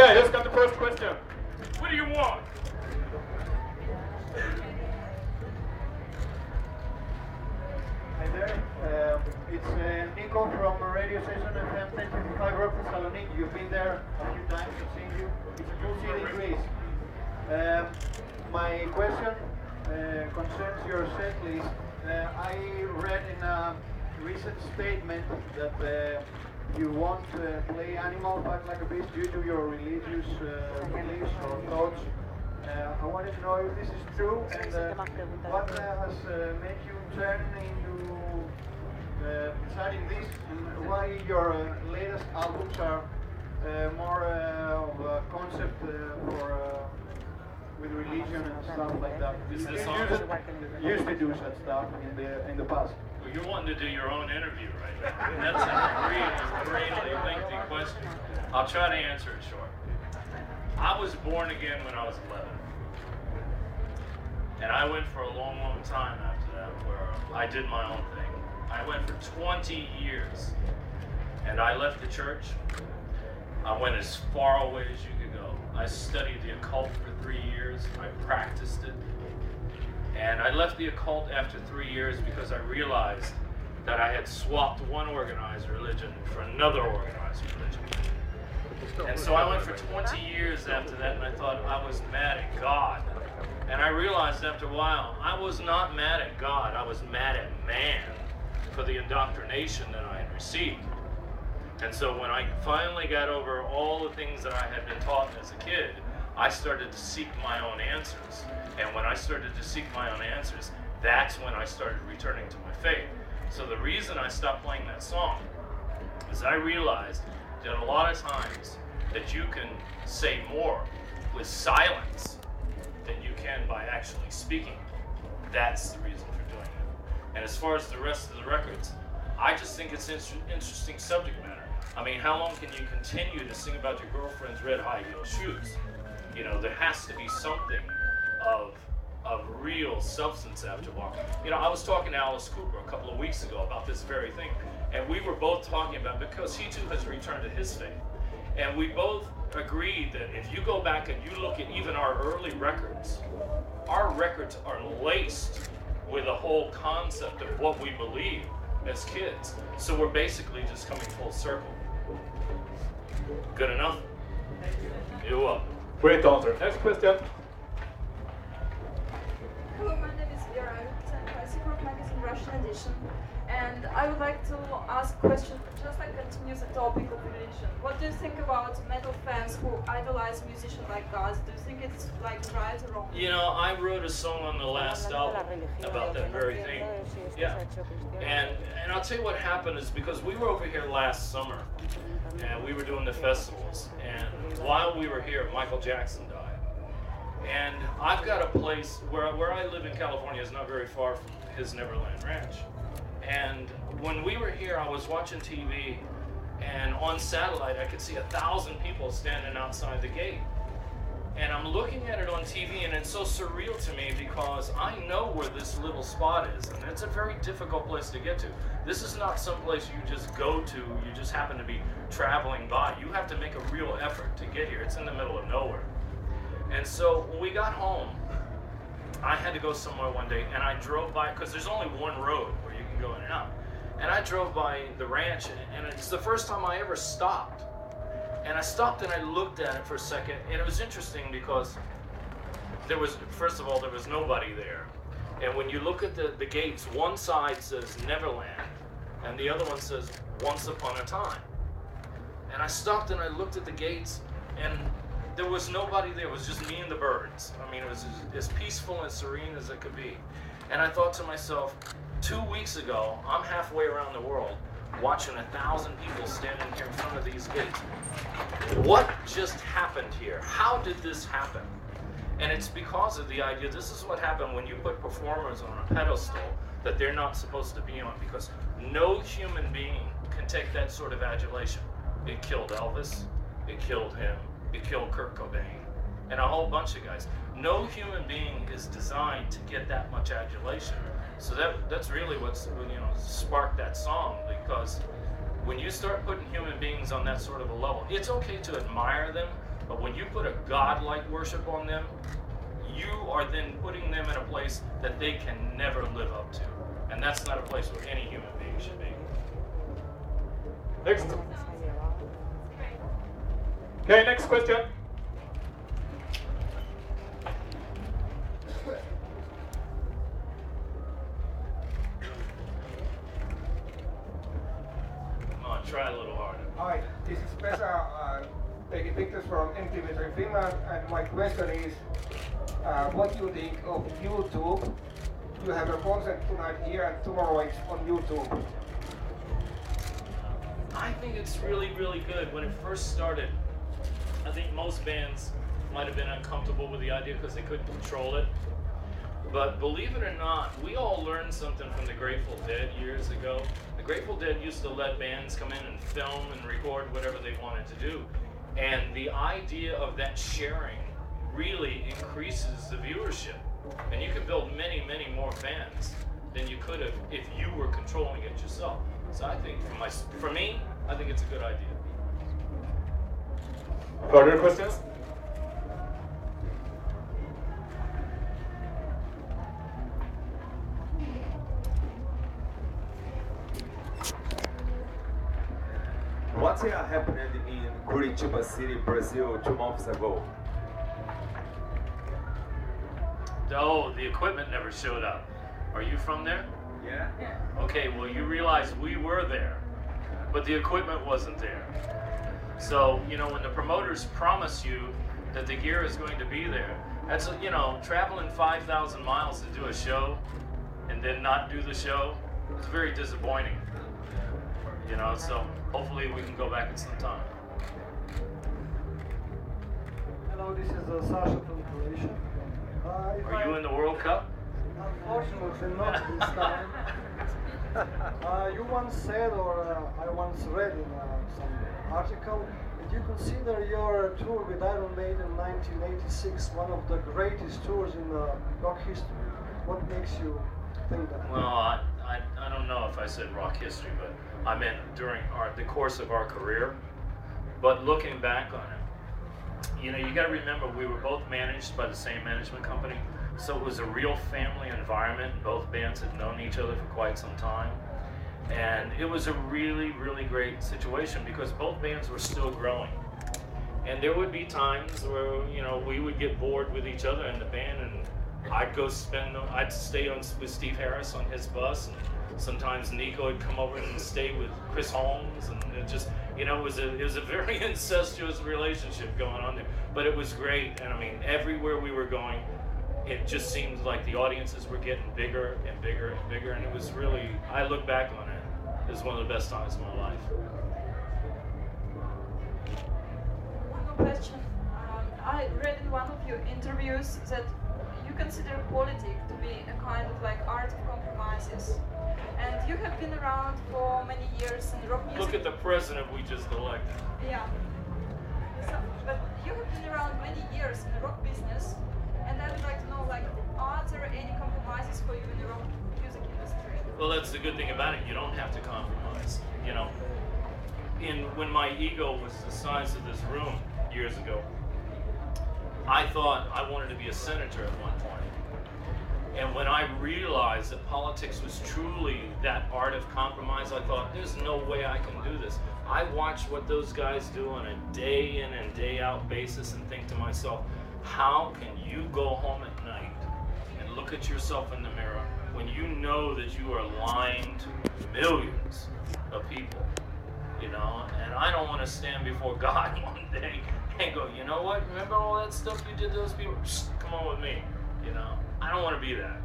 Okay, let's get the first question. What do you want? Hi there. It's Nico from radio station FM 1055 Rock Thessaloniki. You've been there a few times. I've seen you. It's a cool city in Greece. My question concerns your set list. I read in a recent statement that you won't play Animal Fight Like a Beast due to your religious beliefs or thoughts. I wanted to know if this is true and what has made you turn into deciding this and why your latest albums are more of a concept for with religion and stuff like that. You used to do such stuff in the past. Well, you're wanting to do your own interview, right? That's a really lengthy question. I'll try to answer it short. I was born again when I was 11. And I went for a long, long time after that where I did my own thing. I went for 20 years. And I left the church. I went as far away as you could go. I studied the occult for 3 years. I practiced it. And I left the occult after 3 years because I realized that I had swapped one organized religion for another organized religion. And so I went for 20 years after that, and I thought I was mad at God. And I realized after a while, I was not mad at God, I was mad at man for the indoctrination that I had received. And so when I finally got over all the things that I had been taught as a kid, I started to seek my own answers. And when I started to seek my own answers, that's when I started returning to my faith. So the reason I stopped playing that song is I realized that a lot of times that you can say more with silence than you can by actually speaking. That's the reason for doing it. And as far as the rest of the records, I just think it's interesting subject matter. I mean, how long can you continue to sing about your girlfriend's red high heel shoes? You know, there has to be something of real substance after a while. You know, I was talking to Alice Cooper a couple of weeks ago about this very thing, and we were both talking about, because he too has returned to his faith, and we both agreed that if you go back and you look at even our early records, our records are laced with a whole concept of what we believe as kids. So we're basically just coming full circle. Good enough? You're welcome. Great answer. Next question. Hello, my name is Vera. I represent Secret Magazine Russian edition, and I would like to ask a question, just like continues the topic of religion. What do you think about metal fans who idolize musicians like us? Do you think it's like right or wrong? You know, I wrote a song on the last album about that very thing. Yeah. And I'll tell you what happened is because we were over here last summer and we were doing the festivals, and while we were here, Michael Jackson died. And I've got a place where I live in California is not very far from his Neverland Ranch. And when we were here, I was watching TV, and on satellite, I could see 1,000 people standing outside the gate. And I'm looking at it on TV, and it's so surreal to me because I know where this little spot is, and it's a very difficult place to get to. This is not some place you just go to, you just happen to be traveling by. You have to make a real effort to get here. It's in the middle of nowhere. And so when we got home, I had to go somewhere one day, and I drove by, because there's only one road where you can go in and out. And I drove by the ranch, and it's the first time I ever stopped. And I stopped and I looked at it for a second, and it was interesting because there was, first of all, there was nobody there. And when you look at the gates, one side says Neverland, and the other one says Once Upon a Time. And I stopped and I looked at the gates, and there was nobody there. It was just me and the birds. I mean, it was as peaceful and serene as it could be. And I thought to myself, 2 weeks ago, I'm halfway around the world watching 1,000 people standing here in front of these gates. What just happened here? How did this happen? And it's because of the idea, this is what happened when you put performers on a pedestal that they're not supposed to be on, because no human being can take that sort of adulation. It killed Elvis, it killed him, it killed Kurt Cobain, and a whole bunch of guys. No human being is designed to get that much adulation. So that's really what's, sparked that song, because when you start putting human beings on that sort of a level, it's okay to admire them, But when you put a God-like worship on them, you are then putting them in a place that they can never live up to. And that's not a place where any human being should be. Next. Okay, next question. Come on, try a little harder. Hi, this is Pesa, taking pictures from MTV Finland, and my question is, what do you think of YouTube? You have a concert tonight here and tomorrow it's on YouTube. I think it's really, really good. When it first started, I think most bands might have been uncomfortable with the idea because they couldn't control it. But believe it or not, we all learned something from the Grateful Dead years ago. The Grateful Dead used to let bands come in and film and record whatever they wanted to do. And the idea of that sharing really increases the viewership. And you can build many, many more fans than you could have if you were controlling it yourself. So I think, for me, I think it's a good idea. Further questions? What happened in Curitiba City, Brazil 2 months ago? Oh, the equipment never showed up. Are you from there? Yeah. Okay, well, you realize we were there, but the equipment wasn't there. So, you know, when the promoters promise you that the gear is going to be there, that's, you know, traveling 5,000 miles to do a show and then not do the show, it's very disappointing. You know, so hopefully we can go back at some time. Hello, this is Sasha from Croatia. Are you in the World Cup? Unfortunately, not this time. You once said, or I once read in some article, that you consider your tour with Iron Maiden in 1986 one of the greatest tours in rock history. What makes you think that? Well, I don't know if I said rock history, but I meant during the course of our career. But looking back on it, you know, you got to remember we were both managed by the same management company, so it was a real family environment. Both bands had known each other for quite some time, and it was a really, really great situation because both bands were still growing. And there would be times where, you know, we would get bored with each other in the band, and I'd stay on with Steve Harris on his bus, and sometimes Nico would come over and stay with Chris Holmes, and it just, you know, it was a very incestuous relationship going on there. But it was great, and I mean, everywhere we were going, it just seemed like the audiences were getting bigger and bigger and bigger, and it was really, I look back on it as one of the best times of my life. One more question. I read in one of your interviews that you consider politics to be a kind of like art of compromises. And you have been around for many years in rock music. Look at the president we just elected. Yeah. So, but you have been around many years in the rock business, and I would like to know, like, are there any compromises for you in the rock music industry? Well, that's the good thing about it. You don't have to compromise. You know, when my ego was the size of this room years ago, I thought I wanted to be a senator at one point. And when I realized that politics was truly that art of compromise, I thought, there's no way I can do this. I watch what those guys do on a day in and day out basis and think to myself, how can you go home at night and look at yourself in the mirror when you know that you are lying to millions of people, you know? And I don't want to stand before God one day and go, you know what, remember all that stuff you did to those people? Psst, come on with me, you know? I don't want to be that.